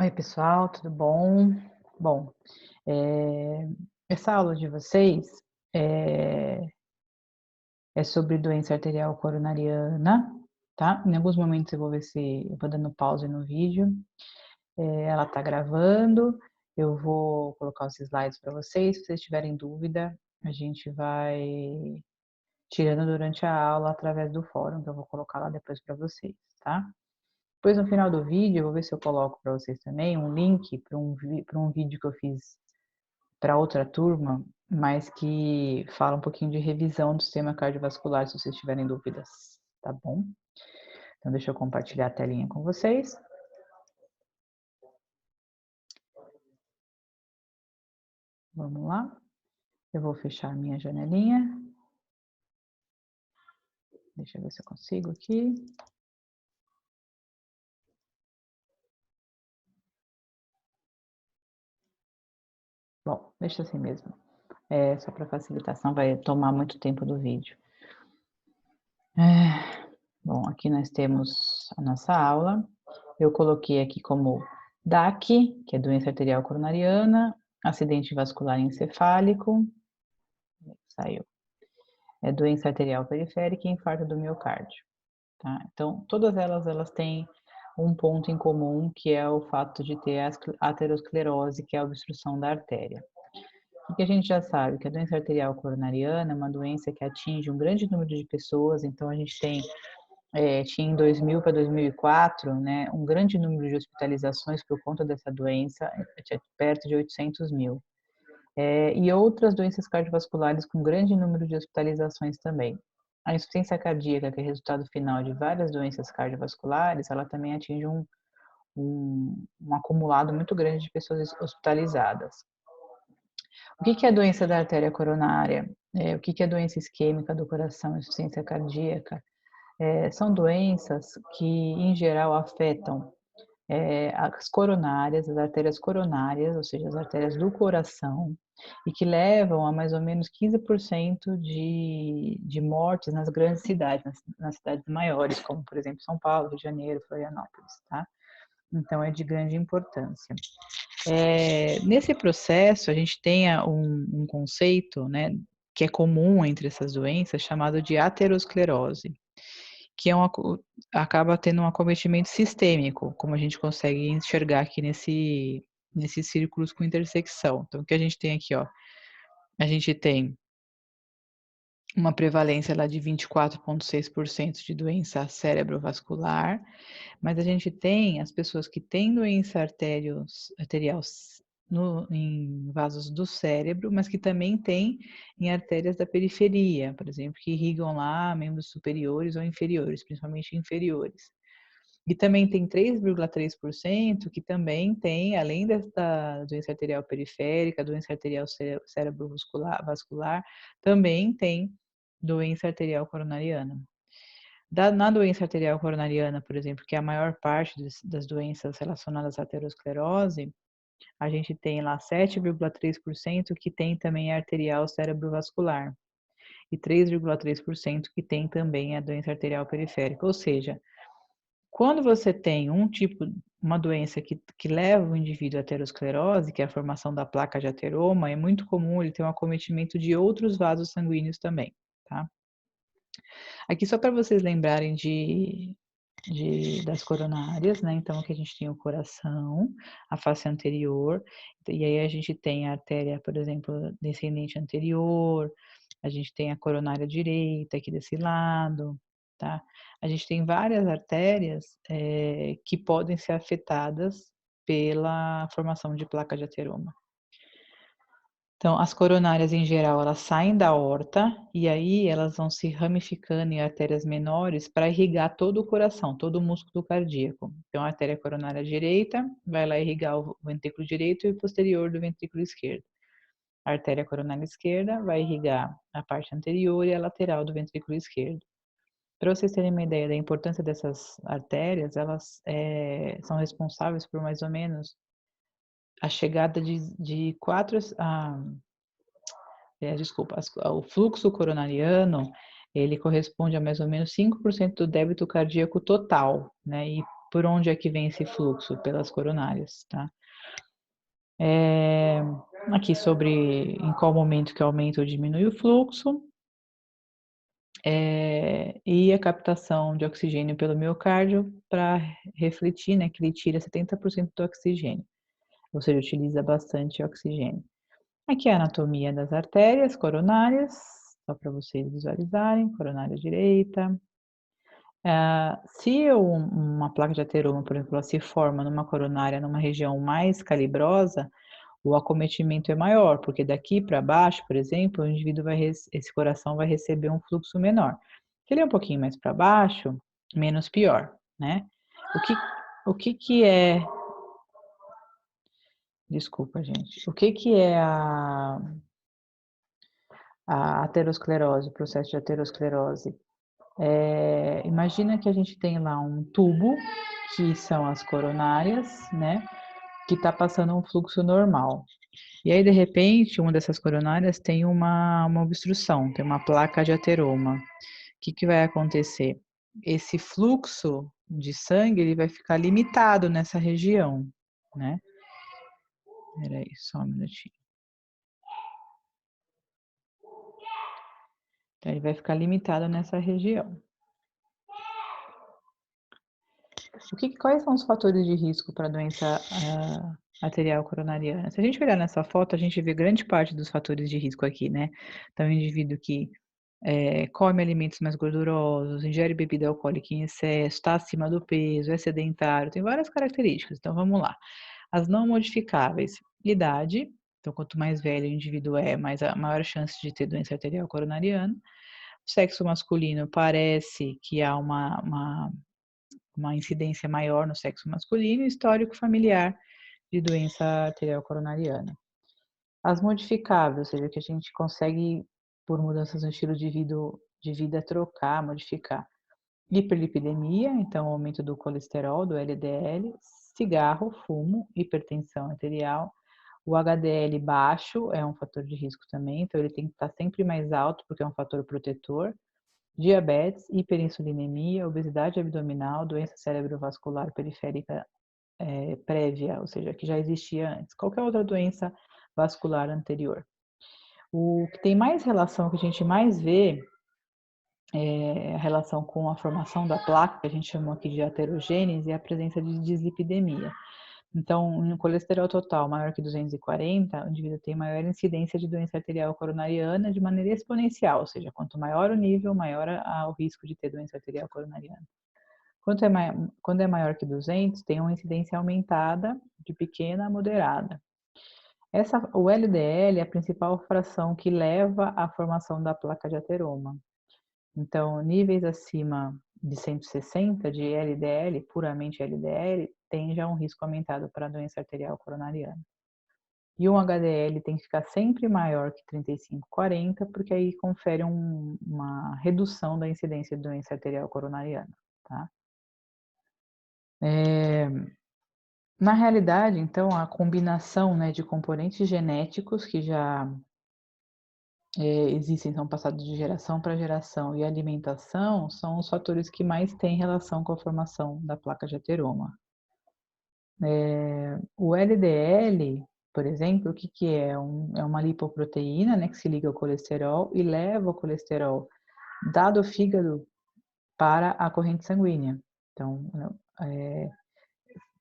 Oi, pessoal, tudo bom? Bom, eh, essa aula de vocês é, é sobre doença arterial coronariana, tá? Em alguns momentos eu vou ver se eu vou dando pause no vídeo. Ela tá gravando, eu vou colocar os slides para vocês. Se vocês tiverem dúvida, a gente vai tirando durante a aula através do fórum, que eu vou colocar lá depois para vocês, tá? Depois, no final do vídeo, eu vou ver se eu coloco para vocês também um link para um vídeo que eu fiz para outra turma, mas que fala um pouquinho de revisão do sistema cardiovascular, se vocês tiverem dúvidas, tá bom? Então, deixa eu compartilhar a telinha com vocês. Vamos lá. Eu vou fechar a minha janelinha. Deixa eu ver se eu consigo aqui. Bom, deixa assim mesmo. Só para facilitação, vai tomar muito tempo do vídeo. Bom, aqui nós temos a nossa aula. Eu coloquei aqui como DAC, que é doença arterial coronariana, acidente vascular encefálico, saiu. É doença arterial periférica e infarto do miocárdio, tá? Então, todas elas têm um ponto em comum, que é o fato de ter a aterosclerose, que é a obstrução da artéria. O que a gente já sabe? Que a doença arterial coronariana é uma doença que atinge um grande número de pessoas, então a gente tinha em 2000 para 2004, né, um grande número de hospitalizações por conta dessa doença, perto de 800 mil. E outras doenças cardiovasculares com grande número de hospitalizações também. A insuficiência cardíaca, que é resultado final de várias doenças cardiovasculares, ela também atinge um acumulado muito grande de pessoas hospitalizadas. O que é a doença da artéria coronária? O que é a doença isquêmica do coração, insuficiência cardíaca? São doenças que, em geral, afetam as coronárias, as artérias coronárias, ou seja, as artérias do coração, e que levam a mais ou menos 15% de mortes nas grandes cidades, nas cidades maiores, como, por exemplo, São Paulo, Rio de Janeiro, Florianópolis, tá? Então, é de grande importância. Nesse processo, a gente tem um conceito, né, que é comum entre essas doenças, chamado de aterosclerose, que acaba tendo um acometimento sistêmico, como a gente consegue enxergar aqui nesses círculos com intersecção. Então, o que a gente tem aqui, ó, a gente tem uma prevalência lá de 24,6% de doença cerebrovascular, mas a gente tem as pessoas que têm doença arterial em vasos do cérebro, mas que também tem em artérias da periferia, por exemplo, que irrigam lá membros superiores ou inferiores, principalmente inferiores. E também tem 3,3% que também tem, além da doença arterial periférica, doença arterial cerebrovascular, também tem doença arterial coronariana. Na doença arterial coronariana, por exemplo, que é a maior parte das doenças relacionadas à aterosclerose, a gente tem lá 7,3% que tem também arterial cerebrovascular e 3,3% que tem também a doença arterial periférica. Ou seja, quando você tem uma doença que leva o indivíduo à aterosclerose, que é a formação da placa de ateroma, é muito comum ele ter um acometimento de outros vasos sanguíneos também, tá? Aqui só para vocês lembrarem das coronárias, né? Então, aqui a gente tem o coração, a face anterior, e aí a gente tem a artéria, por exemplo, descendente anterior, a gente tem a coronária direita aqui desse lado, tá? A gente tem várias artérias que podem ser afetadas pela formação de placa de ateroma. Então, as coronárias, em geral, elas saem da aorta e aí elas vão se ramificando em artérias menores para irrigar todo o coração, todo o músculo cardíaco. Então, a artéria coronária direita vai lá irrigar o ventrículo direito e o posterior do ventrículo esquerdo. A artéria coronária esquerda vai irrigar a parte anterior e a lateral do ventrículo esquerdo. Para vocês terem uma ideia da importância dessas artérias, elas são responsáveis por mais ou menos a chegada de o fluxo coronariano, ele corresponde a mais ou menos 5% do débito cardíaco total, né? E por onde é que vem esse fluxo? Pelas coronárias, tá? Aqui sobre em qual momento que aumenta ou diminui o fluxo. E a captação de oxigênio pelo miocárdio para refletir, né, que ele tira 70% do oxigênio, ou seja, utiliza bastante oxigênio. Aqui é a anatomia das artérias coronárias, só para vocês visualizarem, coronária direita. Se uma placa de ateroma, por exemplo, ela se forma numa coronária, numa região mais calibrosa, o acometimento é maior, porque daqui para baixo, por exemplo, o indivíduo esse coração vai receber um fluxo menor. Se ele é um pouquinho mais para baixo, menos pior, né? O que é... Desculpa, gente. O que é a aterosclerose, o processo de aterosclerose? Imagina que a gente tem lá um tubo, que são as coronárias, né? Que está passando um fluxo normal. E aí, de repente, uma dessas coronárias tem uma obstrução, tem uma placa de ateroma. O que vai acontecer? Esse fluxo de sangue ele vai ficar limitado nessa região, né? Peraí, só um minutinho. Então, ele vai ficar limitado nessa região. Quais são os fatores de risco para a doença arterial coronariana? Se a gente olhar nessa foto, a gente vê grande parte dos fatores de risco aqui, né? Então, o indivíduo que come alimentos mais gordurosos, ingere bebida alcoólica em excesso, está acima do peso, é sedentário, tem várias características. Então, vamos lá. As não modificáveis, idade. Então, quanto mais velho o indivíduo é, maior a chance de ter doença arterial coronariana. O sexo masculino parece que há uma incidência maior no sexo masculino e histórico familiar de doença arterial coronariana. As modificáveis, ou seja, que a gente consegue, por mudanças no estilo de vida trocar, modificar. Hiperlipidemia, então aumento do colesterol, do LDL, cigarro, fumo, hipertensão arterial. O HDL baixo é um fator de risco também, então ele tem que estar sempre mais alto porque é um fator protetor. Diabetes, hiperinsulinemia, obesidade abdominal, doença cerebrovascular periférica prévia, ou seja, que já existia antes, qualquer outra doença vascular anterior. O que tem mais relação, que a gente mais vê, a relação com a formação da placa, que a gente chamou aqui de aterogênese, é a presença de dislipidemia. Então, um colesterol total maior que 240, o indivíduo tem maior incidência de doença arterial coronariana de maneira exponencial, ou seja, quanto maior o nível, maior o risco de ter doença arterial coronariana. Quando é maior que 200, tem uma incidência aumentada de pequena a moderada. O LDL é a principal fração que leva à formação da placa de ateroma. Então, níveis acima de 160 de LDL, puramente LDL, tem já um risco aumentado para a doença arterial coronariana. E um HDL tem que ficar sempre maior que 35/40, porque aí confere uma redução da incidência de doença arterial coronariana, tá? Na realidade, então, a combinação, né, de componentes genéticos que já existem, são passados de geração para geração, e alimentação são os fatores que mais têm relação com a formação da placa de ateroma. O LDL, por exemplo, o que é? É uma lipoproteína, né, que se liga ao colesterol e leva o colesterol do fígado para a corrente sanguínea. Então,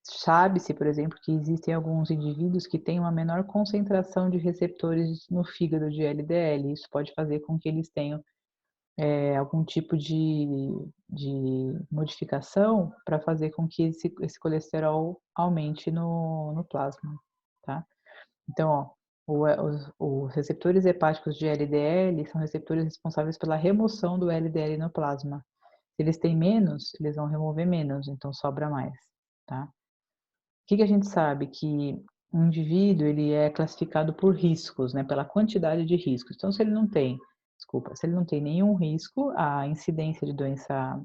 sabe-se, por exemplo, que existem alguns indivíduos que têm uma menor concentração de receptores no fígado de LDL. Isso pode fazer com que eles tenham algum tipo de modificação para fazer com que esse colesterol aumente no plasma, tá? Então, os receptores hepáticos de LDL são receptores responsáveis pela remoção do LDL no plasma. Se eles têm menos, eles vão remover menos, então sobra mais, tá? O que a gente sabe? Que um indivíduo ele é classificado por riscos, né? Pela quantidade de riscos. Então, se ele não tem nenhum risco, a incidência de doença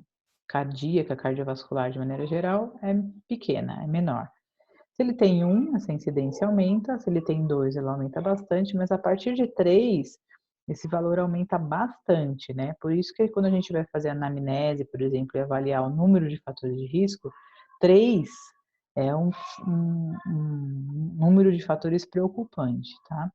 cardíaca, cardiovascular de maneira geral, é pequena, é menor. Se ele tem essa incidência aumenta, se ele tem 2, ela aumenta bastante, mas a partir de 3, esse valor aumenta bastante, né? Por isso que quando a gente vai fazer anamnese, por exemplo, e avaliar o número de fatores de risco, 3 é um número de fatores preocupante, tá?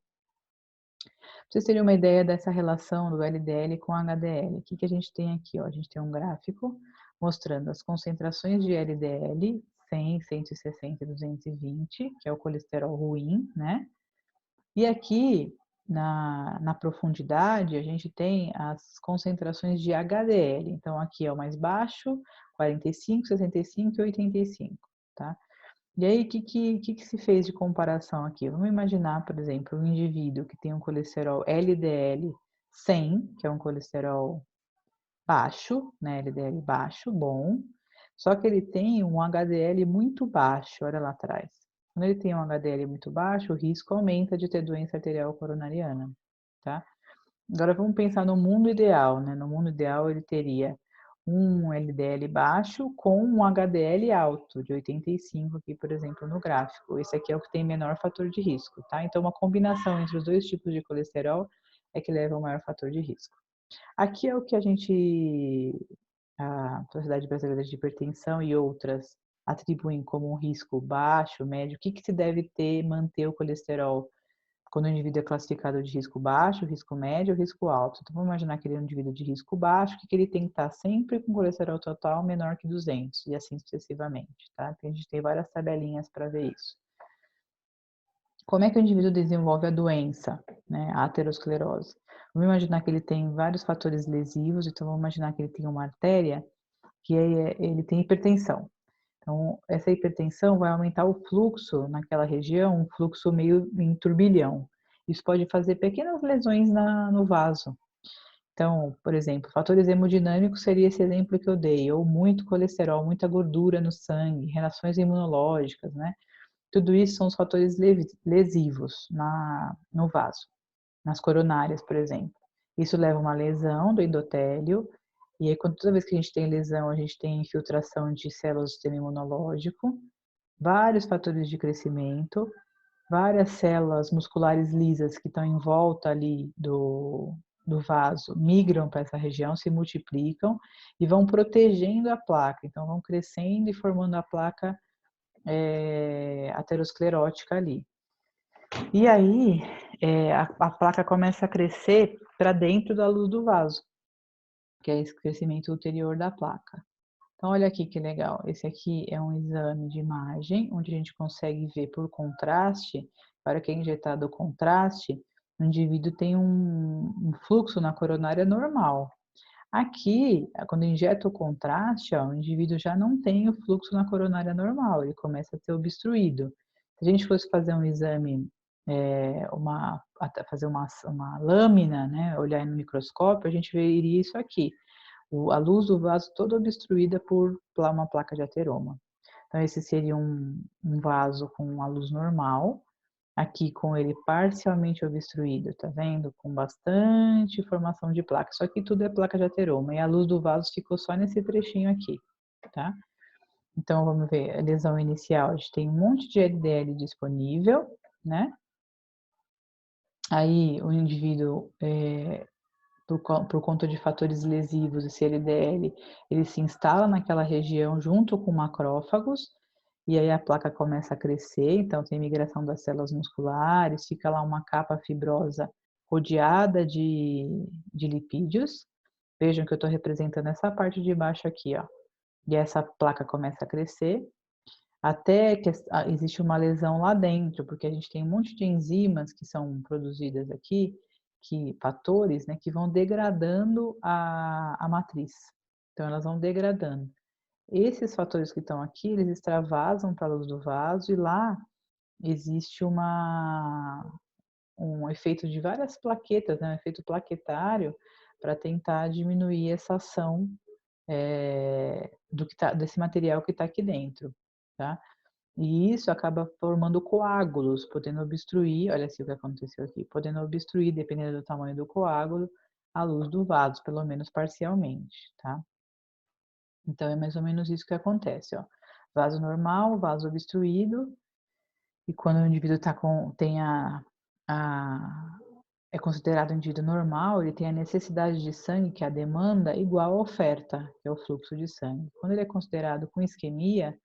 Pra vocês terem uma ideia dessa relação do LDL com HDL, o que que a gente tem aqui, ó? A gente tem um gráfico mostrando as concentrações de LDL, 100, 160 e 220, que é o colesterol ruim, né? E aqui, na profundidade, a gente tem as concentrações de HDL. Então, aqui é o mais baixo, 45, 65 e 85, tá? E aí, o que se fez de comparação aqui? Vamos imaginar, por exemplo, um indivíduo que tem um colesterol LDL 100, que é um colesterol baixo, né? LDL baixo, bom. Só que ele tem um HDL muito baixo, olha lá atrás. Quando ele tem um HDL muito baixo, o risco aumenta de ter doença arterial coronariana, tá? Agora vamos pensar no mundo ideal, né? No mundo ideal ele teria um LDL baixo com um HDL alto, de 85 aqui, por exemplo, no gráfico. Esse aqui é o que tem menor fator de risco, tá? Então uma combinação entre os dois tipos de colesterol é que leva ao maior fator de risco. Aqui é o que a Sociedade Brasileira de Hipertensão e outras atribuem como um risco baixo, médio. O que se deve ter, manter o colesterol quando o indivíduo é classificado de risco baixo, risco médio ou risco alto? Então, vamos imaginar que ele é um indivíduo de risco baixo, que ele tem que estar sempre com colesterol total menor que 200 e assim sucessivamente, tá? A gente tem várias tabelinhas para ver isso. Como é que o indivíduo desenvolve a doença, né, a aterosclerose? Vamos imaginar que ele tem vários fatores lesivos, então vamos imaginar que ele tem uma artéria que ele tem hipertensão. Então, essa hipertensão vai aumentar o fluxo naquela região, um fluxo meio em turbilhão. Isso pode fazer pequenas lesões no vaso. Então, por exemplo, fatores hemodinâmicos seria esse exemplo que eu dei, ou muito colesterol, muita gordura no sangue, reações imunológicas, né? Tudo isso são os fatores lesivos no vaso, nas coronárias, por exemplo. Isso leva a uma lesão do endotélio, e aí toda vez que a gente tem lesão, a gente tem infiltração de células do sistema imunológico, vários fatores de crescimento, várias células musculares lisas que estão em volta ali do vaso migram para essa região, se multiplicam e vão protegendo a placa. Então, vão crescendo e formando a placa aterosclerótica ali. E aí, a placa começa a crescer para dentro da luz do vaso, que é esse crescimento ulterior da placa. Então, olha aqui que legal. Esse aqui é um exame de imagem, onde a gente consegue ver por contraste, para que é injetado o contraste, o indivíduo tem um fluxo na coronária normal. Aqui, quando injeta o contraste, ó, o indivíduo já não tem o fluxo na coronária normal, ele começa a ser obstruído. Se a gente fosse fazer um exame, fazer uma lâmina, né, olhar no microscópio, a gente veria isso aqui. A luz do vaso toda obstruída por uma placa de ateroma. Então, esse seria um vaso com a luz normal, aqui com ele parcialmente obstruído, tá vendo? Com bastante formação de placa. Isso aqui tudo é placa de ateroma e a luz do vaso ficou só nesse trechinho aqui, tá? Então, vamos ver, a lesão inicial, a gente tem um monte de LDL disponível, né? Aí, o indivíduo, por conta de fatores lesivos, esse LDL, ele se instala naquela região junto com macrófagos, e aí a placa começa a crescer, então tem migração das células musculares, fica lá uma capa fibrosa rodeada de lipídios. Vejam que eu estou representando essa parte de baixo aqui, ó. E essa placa começa a crescer, até que existe uma lesão lá dentro, porque a gente tem um monte de enzimas que são produzidas aqui, fatores, né, que vão degradando a matriz. Então, elas vão degradando. Esses fatores que estão aqui, eles extravasam para a luz do vaso e lá existe um efeito de várias plaquetas, né, um efeito plaquetário para tentar diminuir essa ação desse material que está aqui dentro, tá? E isso acaba formando coágulos, podendo obstruir, olha assim o que aconteceu aqui, podendo obstruir, dependendo do tamanho do coágulo, a luz do vaso, pelo menos parcialmente, tá? Então é mais ou menos isso que acontece, ó. Vaso normal, vaso obstruído, e quando o indivíduo é considerado um indivíduo normal, ele tem a necessidade de sangue, que é a demanda, igual à oferta, que é o fluxo de sangue. Quando ele é considerado com isquemia,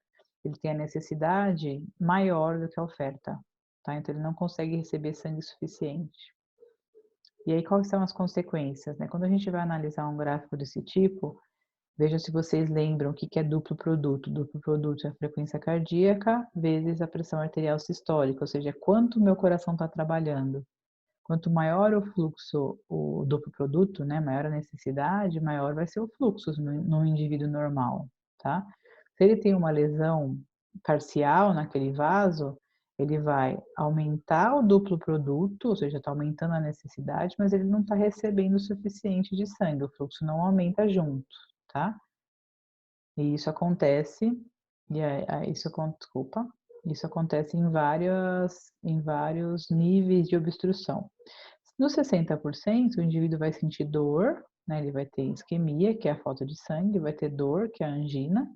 ele tem a necessidade maior do que a oferta, tá? Então ele não consegue receber sangue suficiente. E aí quais são as consequências, né? Quando a gente vai analisar um gráfico desse tipo, veja se vocês lembram o que que é duplo produto. Duplo produto é a frequência cardíaca vezes a pressão arterial sistólica, ou seja, quanto o meu coração está trabalhando. Quanto maior o fluxo, o duplo produto, né, maior a necessidade, maior vai ser o fluxo no indivíduo normal, tá? Se ele tem uma lesão parcial naquele vaso, ele vai aumentar o duplo produto, ou seja, está aumentando a necessidade, mas ele não está recebendo o suficiente de sangue, o fluxo não aumenta junto, tá? E isso acontece, desculpa, isso acontece em vários níveis de obstrução. Nos 60%, o indivíduo vai sentir dor, né? Ele vai ter isquemia, que é a falta de sangue, vai ter dor, que é a angina,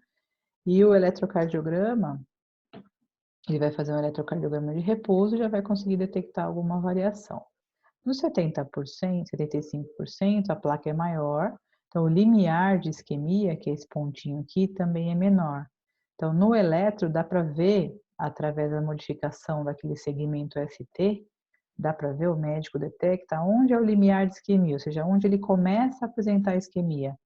e o eletrocardiograma, ele vai fazer um eletrocardiograma de repouso e já vai conseguir detectar alguma variação. Nos 70%, 75%, a placa é maior, então o limiar de isquemia, que é esse pontinho aqui, também é menor. Então, no eletro, dá para ver, através da modificação daquele segmento ST, dá para ver, o médico detecta onde é o limiar de isquemia, ou seja, onde ele começa a apresentar isquemia.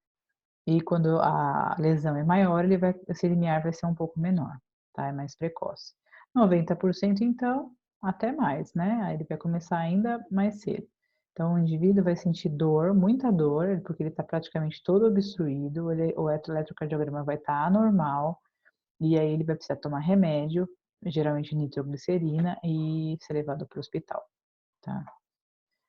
E quando a lesão é maior, esse limiar vai ser um pouco menor, tá? É mais precoce. 90%, então, até mais, né? Aí ele vai começar ainda mais cedo. Então, o indivíduo vai sentir dor, muita dor, porque ele está praticamente todo obstruído, o eletrocardiograma vai estar anormal, e aí ele vai precisar tomar remédio, geralmente nitroglicerina, e ser levado para o hospital, tá?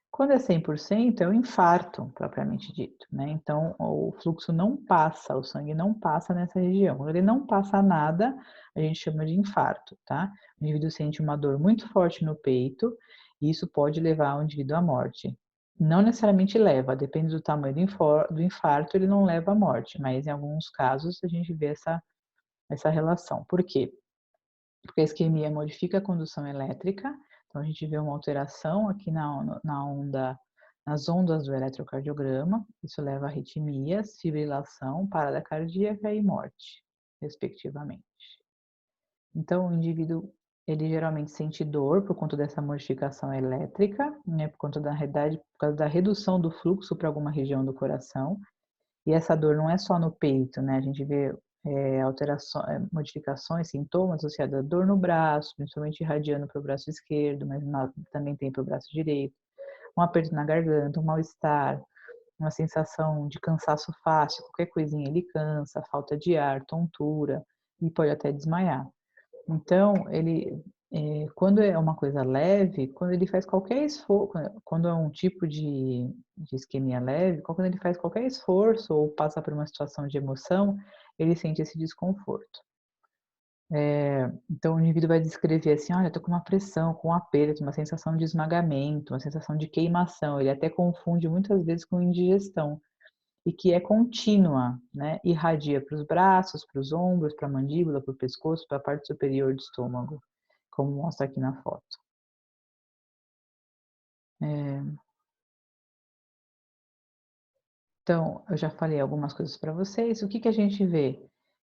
Quando é 100%, é o infarto, propriamente dito, né? Então, o fluxo não passa, o sangue não passa nessa região. Quando ele não passa nada, a gente chama de infarto, tá? O indivíduo sente uma dor muito forte no peito, e isso pode levar o indivíduo à morte. Não necessariamente leva, depende do tamanho do infarto, ele não leva à morte, mas em alguns casos a gente vê essa relação. Por quê? Porque a isquemia modifica a condução elétrica, então a gente vê uma alteração aqui nas ondas do eletrocardiograma, isso leva a arritmias, fibrilação, parada cardíaca e morte, respectivamente. Então o indivíduo, ele geralmente sente dor por conta dessa modificação elétrica, né, por conta por causa da redução do fluxo para alguma região do coração, e essa dor não é só no peito, né? A gente vê modificações, sintomas associados à dor no braço, principalmente irradiando para o braço esquerdo, mas também tem para o braço direito. Um aperto na garganta, um mal-estar, uma sensação de cansaço fácil, qualquer coisinha ele cansa, falta de ar, tontura e pode até desmaiar. Então, quando é uma coisa leve, quando ele faz qualquer esforço, quando é um tipo de isquemia leve, quando ele faz qualquer esforço ou passa por uma situação de emoção, ele sente esse desconforto. Então, o indivíduo vai descrever assim, olha, eu tô com uma pressão, com um aperto, uma sensação de esmagamento, uma sensação de queimação. Ele até confunde muitas vezes com indigestão e que é contínua, né? Irradia para os braços, para os ombros, para a mandíbula, para o pescoço, para a parte superior do estômago, como mostra aqui na foto. Então, eu já falei algumas coisas para vocês. O que que a gente vê?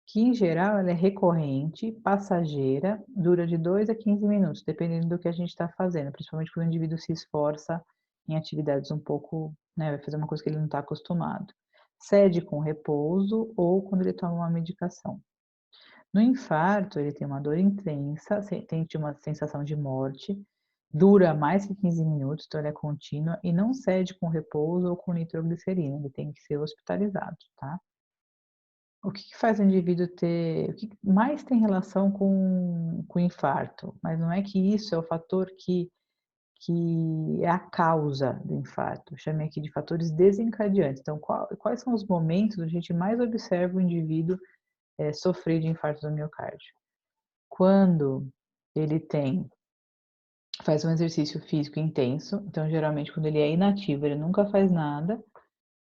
Que, em geral, ela é recorrente, passageira, dura de 2 a 15 minutos, dependendo do que a gente está fazendo, principalmente quando o indivíduo se esforça em atividades um pouco, né, vai fazer uma coisa que ele não está acostumado. Cede com repouso ou quando ele toma uma medicação. No infarto, ele tem uma dor intensa, tem uma sensação de morte, dura mais que 15 minutos, então ela é contínua e não cede com repouso ou com nitroglicerina, ele tem que ser hospitalizado, tá? O que faz o indivíduo ter, o que mais tem relação com infarto, mas não é que isso é o fator que é a causa do infarto, eu chamei aqui de fatores desencadeantes. Então, quais são os momentos onde a gente mais observa o indivíduo sofrer de infarto do miocárdio? Quando ele faz um exercício físico intenso, então geralmente quando ele é inativo, ele nunca faz nada,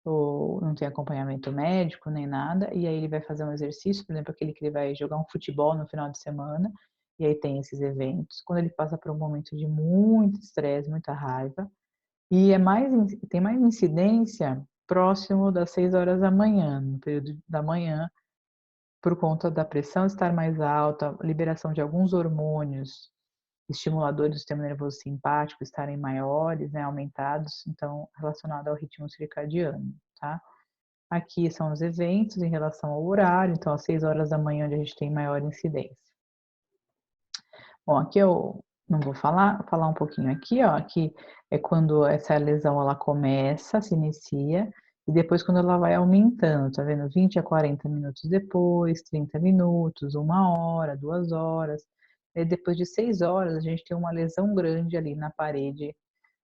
ou não tem acompanhamento médico nem nada, e aí ele vai fazer um exercício, por exemplo, aquele que ele vai jogar um futebol no final de semana, e aí tem esses eventos. Quando ele passa por um momento de muito estresse, muita raiva, e tem mais incidência próximo das 6 horas da manhã, no período da manhã, por conta da pressão estar mais alta, liberação de alguns hormônios estimuladores do sistema nervoso simpático estarem maiores, né, aumentados, então relacionado ao ritmo circadiano, tá? Aqui são os eventos em relação ao horário, então às 6 horas da manhã onde a gente tem maior incidência. Bom, aqui eu não vou falar um pouquinho aqui, ó, aqui é quando essa lesão ela começa, se inicia, e depois quando ela vai aumentando, tá vendo? 20 a 40 minutos depois, 30 minutos, 1 hora, 2 horas. E depois de 6 horas, a gente tem uma lesão grande ali na parede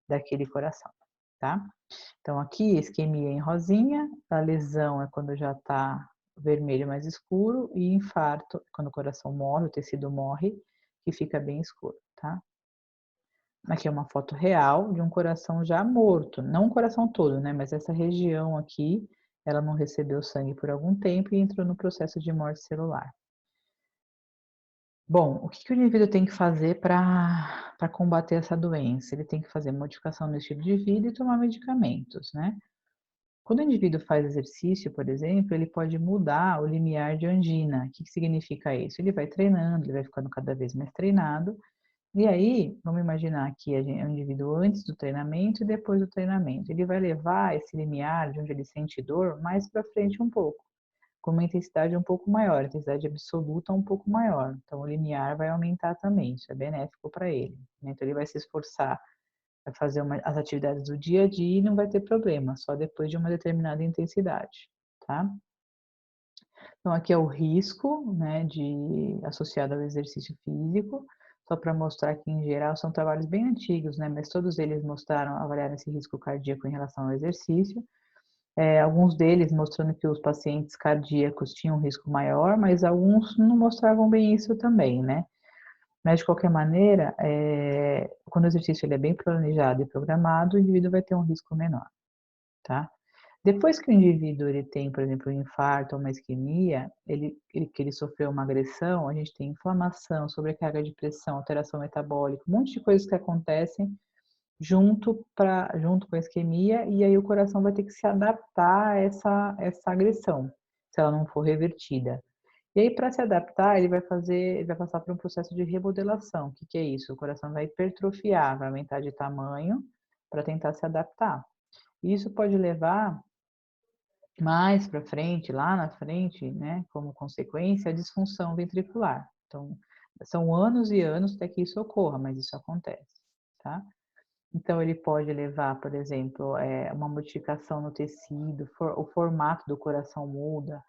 daquele coração, tá? Então aqui, isquemia em rosinha, a lesão é quando já tá vermelho mais escuro, e infarto, quando o coração morre, o tecido morre, que fica bem escuro, tá? Aqui é uma foto real de um coração já morto, não o coração todo, né? Mas essa região aqui, ela não recebeu sangue por algum tempo e entrou no processo de morte celular. Bom, o que o indivíduo tem que fazer para combater essa doença? Ele tem que fazer modificação no estilo de vida e tomar medicamentos, né? Quando o indivíduo faz exercício, por exemplo, ele pode mudar o limiar de angina. O que significa isso? Ele vai treinando, ele vai ficando cada vez mais treinado. E aí, vamos imaginar que é um indivíduo antes do treinamento e depois do treinamento. Ele vai levar esse limiar de onde ele sente dor mais para frente um pouco, com uma intensidade um pouco maior, intensidade absoluta um pouco maior. Então, o limiar vai aumentar também, isso é benéfico para ele, né? Então, ele vai se esforçar a fazer as atividades do dia a dia e não vai ter problema, só depois de uma determinada intensidade, tá? Então, aqui é o risco, né, associado ao exercício físico, só para mostrar que, em geral, são trabalhos bem antigos, né, mas todos eles avaliaram esse risco cardíaco em relação ao exercício. Alguns deles mostrando que os pacientes cardíacos tinham um risco maior, mas alguns não mostravam bem isso também, né? Mas, de qualquer maneira, quando o exercício ele é bem planejado e programado, o indivíduo vai ter um risco menor, tá? Depois que o indivíduo ele tem, por exemplo, um infarto ou uma isquemia, que ele sofreu uma agressão, a gente tem inflamação, sobrecarga de pressão, alteração metabólica, um monte de coisas que acontecem junto com a isquemia, e aí o coração vai ter que se adaptar a essa agressão, se ela não for revertida. E aí, para se adaptar, ele vai passar por um processo de remodelação. O que é isso? O coração vai hipertrofiar, vai aumentar de tamanho para tentar se adaptar. Isso pode levar mais para frente, lá na frente, né, como consequência, a disfunção ventricular. Então, são anos e anos até que isso ocorra, mas isso acontece, tá? Então, ele pode levar, por exemplo, uma modificação no tecido, o formato do coração muda,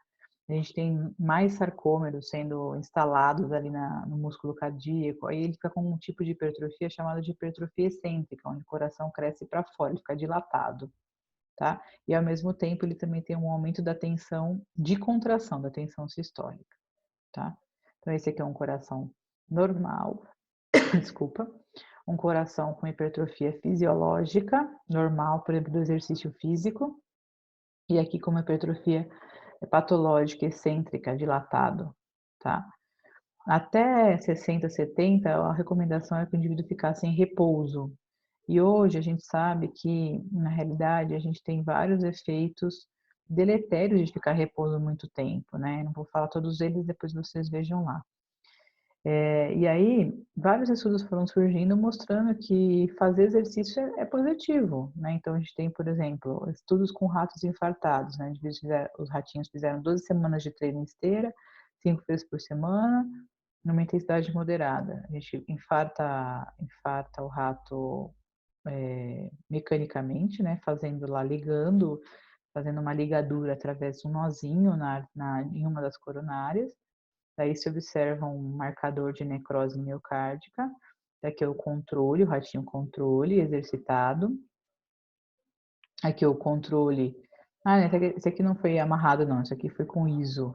a gente tem mais sarcômeros sendo instalados ali no músculo cardíaco, aí ele fica com um tipo de hipertrofia chamada de hipertrofia excêntrica, onde o coração cresce para fora, ele fica dilatado, tá? E ao mesmo tempo ele também tem um aumento da tensão de contração, da tensão sistólica, tá? Então esse aqui é um coração normal, desculpa, um coração com hipertrofia fisiológica, normal, por exemplo, do exercício físico, e aqui com uma hipertrofia patológica, excêntrica, dilatado, tá? Até 60, 70, a recomendação é que o indivíduo ficasse em repouso. E hoje a gente sabe que, na realidade, a gente tem vários efeitos deletérios de ficar em repouso muito tempo, né? Não vou falar todos eles, depois vocês vejam lá. E aí, vários estudos foram surgindo mostrando que fazer exercício é positivo, né? Então, a gente tem, por exemplo, estudos com ratos infartados, né? Os ratinhos fizeram 12 semanas de treino em esteira, 5 vezes por semana, numa intensidade moderada. A gente infarta o rato mecanicamente, né? Fazendo uma ligadura através de um nozinho em uma das coronárias. Daí se observa um marcador de necrose miocárdica, daqui é o controle, o ratinho controle exercitado. Aqui é o controle. Esse aqui não foi amarrado não, isso aqui foi com ISO.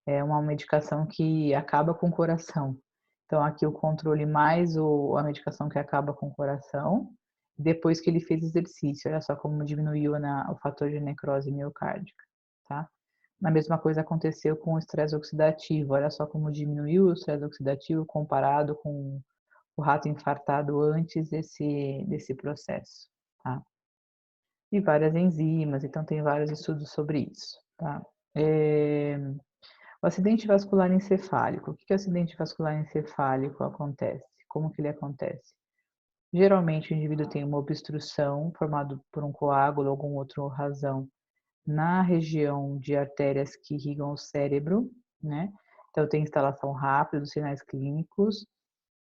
É uma medicação que acaba com o coração. Então aqui o controle mais a medicação que acaba com o coração, depois que ele fez exercício. Olha só como diminuiu o fator de necrose miocárdica, tá? A mesma coisa aconteceu com o estresse oxidativo. Olha só como diminuiu o estresse oxidativo comparado com o rato infartado antes desse processo, tá? E várias enzimas, então tem vários estudos sobre isso, tá? O acidente vascular encefálico. O que o acidente vascular encefálico acontece? Como que ele acontece? Geralmente o indivíduo tem uma obstrução formada por um coágulo ou alguma outra razão na região de artérias que irrigam o cérebro, né? Então tem instalação rápida dos sinais clínicos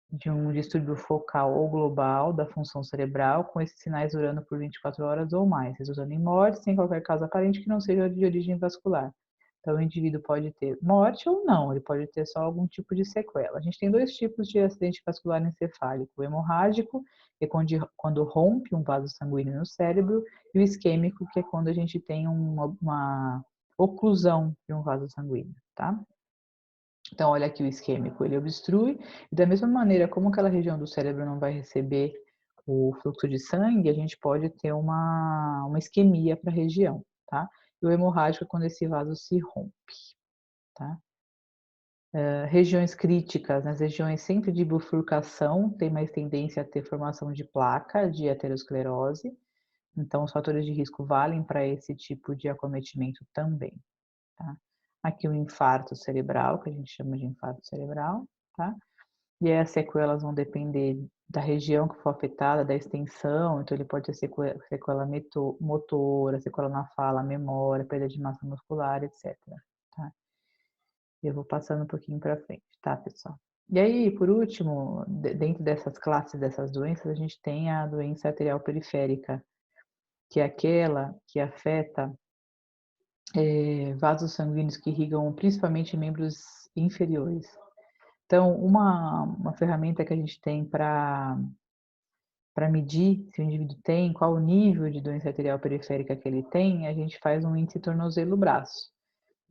de um distúrbio focal ou global da função cerebral, com esses sinais durando por 24 horas ou mais, resultando em morte sem qualquer causa aparente que não seja de origem vascular. Então, o indivíduo pode ter morte ou não, ele pode ter só algum tipo de sequela. A gente tem dois tipos de acidente vascular encefálico: o hemorrágico, que é quando rompe um vaso sanguíneo no cérebro, e o isquêmico, que é quando a gente tem uma oclusão de um vaso sanguíneo, tá? Então, olha aqui o isquêmico, ele obstrui, e da mesma maneira como aquela região do cérebro não vai receber o fluxo de sangue, a gente pode ter uma isquemia para a região, tá? E o hemorrágico é quando esse vaso se rompe, tá? Regiões críticas, nas regiões sempre de bifurcação, tem mais tendência a ter formação de placa, de aterosclerose, então os fatores de risco valem para esse tipo de acometimento também, tá? Aqui o infarto cerebral, que a gente chama de infarto cerebral, tá? E aí as sequelas vão depender da região que for afetada, da extensão, então ele pode ter sequela motora, sequela na fala, memória, perda de massa muscular, etc. Tá? Eu vou passando um pouquinho para frente, tá, pessoal? E aí, por último, dentro dessas classes dessas doenças, a gente tem a doença arterial periférica, que é aquela que afeta vasos sanguíneos que irrigam principalmente membros inferiores. Então, uma ferramenta que a gente tem para medir se o indivíduo tem, qual o nível de doença arterial periférica que ele tem, a gente faz um índice tornozelo-braço.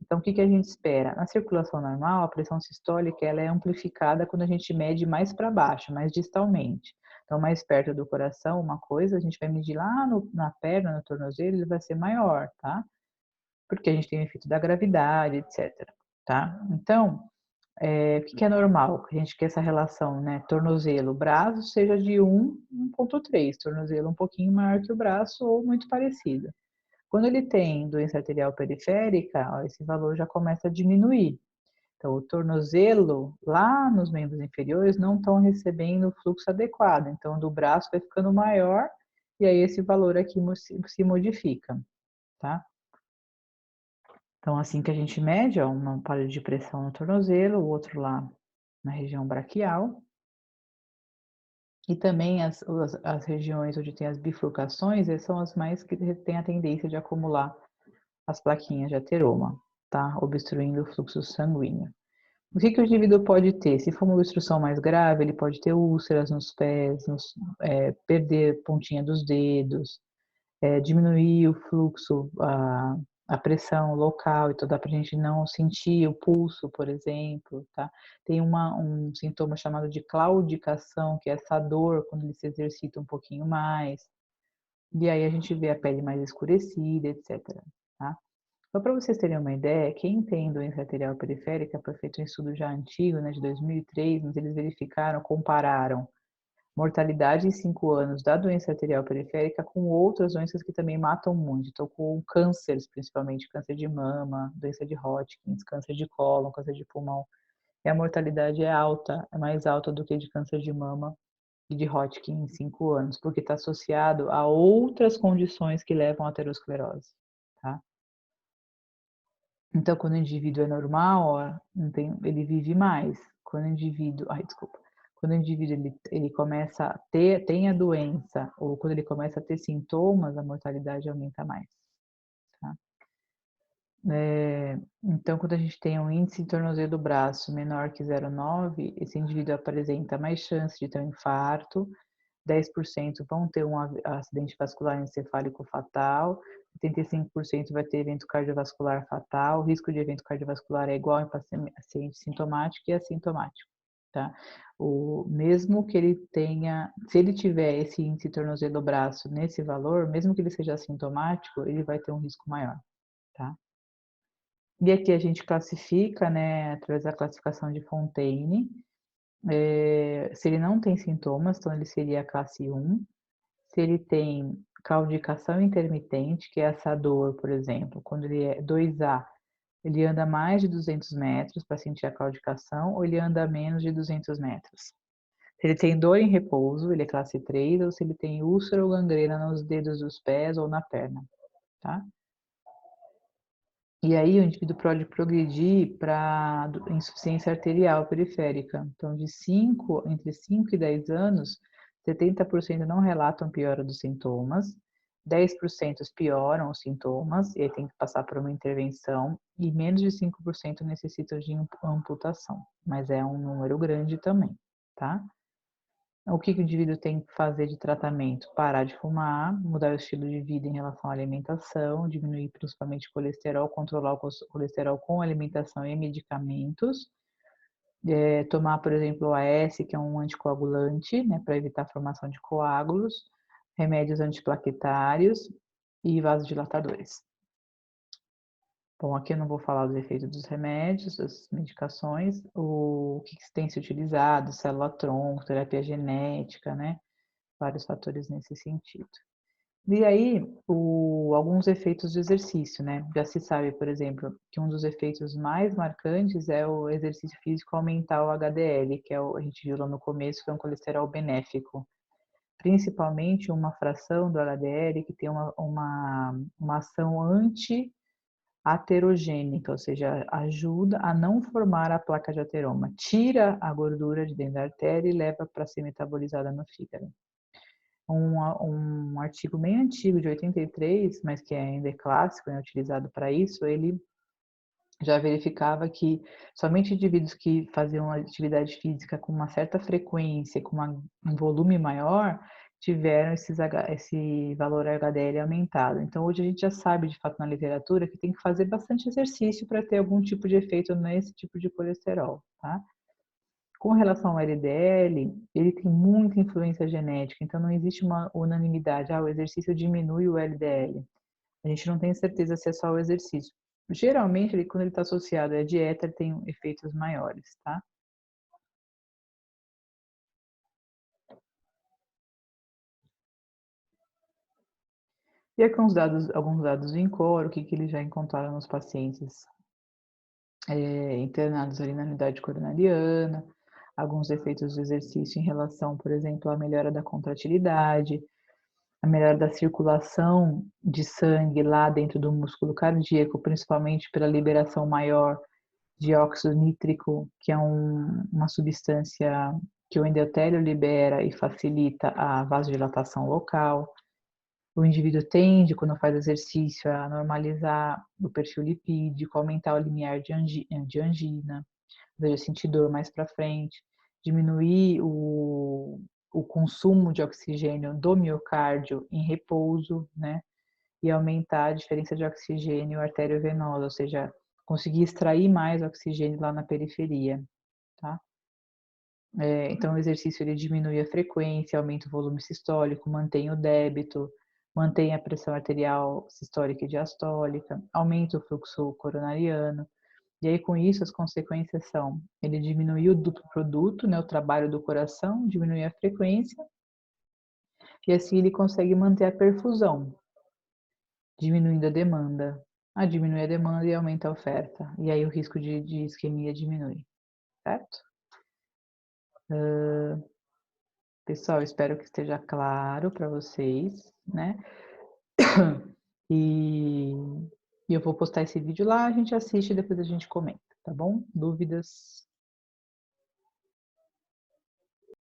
Então, o que a gente espera? Na circulação normal, a pressão sistólica ela é amplificada quando a gente mede mais para baixo, mais distalmente. Então, mais perto do coração, uma coisa, a gente vai medir lá na perna, no tornozelo, ele vai ser maior, tá? Porque a gente tem o efeito da gravidade, etc. Tá? Então, o que é normal? A gente quer essa relação, né? Tornozelo, braço seja de 1,3, tornozelo um pouquinho maior que o braço ou muito parecido. Quando ele tem doença arterial periférica, ó, esse valor já começa a diminuir. Então, o tornozelo, lá nos membros inferiores, não estão recebendo o fluxo adequado. Então, do braço vai ficando maior e aí esse valor aqui se modifica, tá? Então, assim que a gente mede, ó, uma palha de pressão no tornozelo, o outro lá na região braquial. E também as regiões onde tem as bifurcações, são as mais que têm a tendência de acumular as plaquinhas de ateroma, tá? Obstruindo o fluxo sanguíneo. O que o indivíduo pode ter? Se for uma obstrução mais grave, ele pode ter úlceras nos pés, perder pontinha dos dedos, diminuir o fluxo, a pressão local, então dá para a gente não sentir o pulso, por exemplo, tá? Tem um sintoma chamado de claudicação, que é essa dor quando ele se exercita um pouquinho mais, e aí a gente vê a pele mais escurecida, etc, tá? Só para vocês terem uma ideia, quem tem doença arterial periférica, foi feito um estudo já antigo, né, de 2003, mas eles verificaram, compararam mortalidade em 5 anos da doença arterial periférica com outras doenças que também matam muito. Então, com cânceres, principalmente câncer de mama, doença de Hodgkin, câncer de cólon, câncer de pulmão. E a mortalidade é alta, é mais alta do que de câncer de mama e de Hodgkin em 5 anos, porque está associado a outras condições que levam à aterosclerose, tá? Então, quando o indivíduo é normal, ó, ele vive mais. Quando o indivíduo, quando o indivíduo ele começa a tem a doença, ou quando ele começa a ter sintomas, a mortalidade aumenta mais, tá? Então, quando a gente tem um índice de tornozelo do braço menor que 0,9, esse indivíduo apresenta mais chance de ter um infarto, 10% vão ter um acidente vascular encefálico fatal, 75% vai ter evento cardiovascular fatal, o risco de evento cardiovascular é igual em paciente sintomático e assintomático, tá? Mesmo que ele tenha, se ele tiver esse índice tornozelo braço nesse valor, mesmo que ele seja assintomático, ele vai ter um risco maior, tá? E aqui a gente classifica, né, através da classificação de Fontaine, se ele não tem sintomas, então ele seria a classe 1. Se ele tem claudicação intermitente, que é essa dor, por exemplo, quando ele é 2A, Ele anda mais de 200 metros para sentir a claudicação ou ele anda a menos de 200 metros? Se ele tem dor em repouso, ele é classe 3, ou se ele tem úlcera ou gangrena nos dedos dos pés ou na perna, tá? E aí o indivíduo pode progredir para insuficiência arterial periférica. Então, entre 5 e 10 anos, 70% não relatam piora dos sintomas, 10% pioram os sintomas, e aí tem que passar por uma intervenção, e menos de 5% necessitam de amputação, mas é um número grande também, tá? O que o indivíduo tem que fazer de tratamento? Parar de fumar, mudar o estilo de vida em relação à alimentação, diminuir principalmente o colesterol, controlar o colesterol com alimentação e medicamentos. Tomar, por exemplo, o AS, que é um anticoagulante, né, para evitar a formação de coágulos, remédios antiplaquetários e vasodilatadores. Bom, aqui eu não vou falar dos efeitos dos remédios, das medicações, o que tem se utilizado, célula-tronco, terapia genética, né? Vários fatores nesse sentido. E aí, alguns efeitos do exercício, né? Já se sabe, por exemplo, que um dos efeitos mais marcantes é o exercício físico aumentar o HDL, que a gente viu lá no começo, que é um colesterol benéfico. Principalmente uma fração do HDL que tem uma ação anti-aterogênica, ou seja, ajuda a não formar a placa de ateroma. Tira a gordura de dentro da artéria e leva para ser metabolizada no fígado. Um artigo bem antigo, de 83, mas que ainda é clássico, é utilizado para isso, ele já verificava que somente indivíduos que faziam atividade física com uma certa frequência, com um volume maior, tiveram esse valor HDL aumentado. Então, hoje a gente já sabe, de fato, na literatura, que tem que fazer bastante exercício para ter algum tipo de efeito nesse tipo de colesterol, tá? Com relação ao LDL, ele tem muita influência genética, então não existe uma unanimidade. O exercício diminui o LDL. A gente não tem certeza se é só o exercício. Geralmente, quando ele está associado à dieta, ele tem efeitos maiores, tá? E aqui alguns dados do INCOR, o que eles já encontraram nos pacientes internados ali na unidade coronariana, alguns efeitos do exercício em relação, por exemplo, à melhora da contratilidade, a melhora da circulação de sangue lá dentro do músculo cardíaco, principalmente pela liberação maior de óxido nítrico, que é uma substância que o endotélio libera e facilita a vasodilatação local. O indivíduo tende, quando faz exercício, a normalizar o perfil lipídico, aumentar o limiar de angina, ou seja, sentir dor mais para frente, diminuir o consumo de oxigênio do miocárdio em repouso, né? E aumentar a diferença de oxigênio arteriovenosa, ou seja, conseguir extrair mais oxigênio lá na periferia, tá? Então, o exercício ele diminui a frequência, aumenta o volume sistólico, mantém o débito, mantém a pressão arterial sistólica e diastólica, aumenta o fluxo coronariano. E aí, com isso, as consequências são, ele diminui o duplo produto, né, o trabalho do coração, diminui a frequência, e assim ele consegue manter a perfusão, diminuindo a demanda. Diminui a demanda e aumenta a oferta. E aí o risco de isquemia diminui, certo? Pessoal, espero que esteja claro para vocês, né? E eu vou postar esse vídeo lá, a gente assiste e depois a gente comenta, tá bom? Dúvidas?